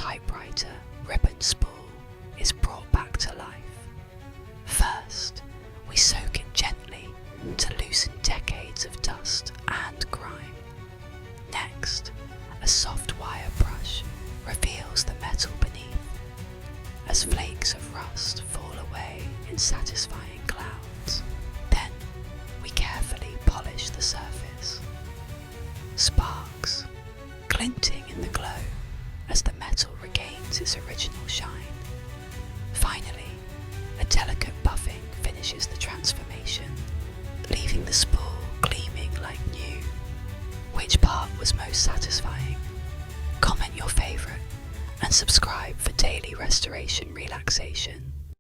Typewriter ribbon spool is brought back to life. First, we soak it gently to loosen decades of dust and grime. Next, a soft wire brush reveals the metal beneath, as flakes of rust fall away in satisfying clouds. Then, we carefully polish the surface. Sparks, glinting in the glow as the metal regains its original shine. Finally, a delicate buffing finishes the transformation, leaving the spool gleaming like new. Which part was most satisfying? Comment your favourite and subscribe for daily restoration relaxation.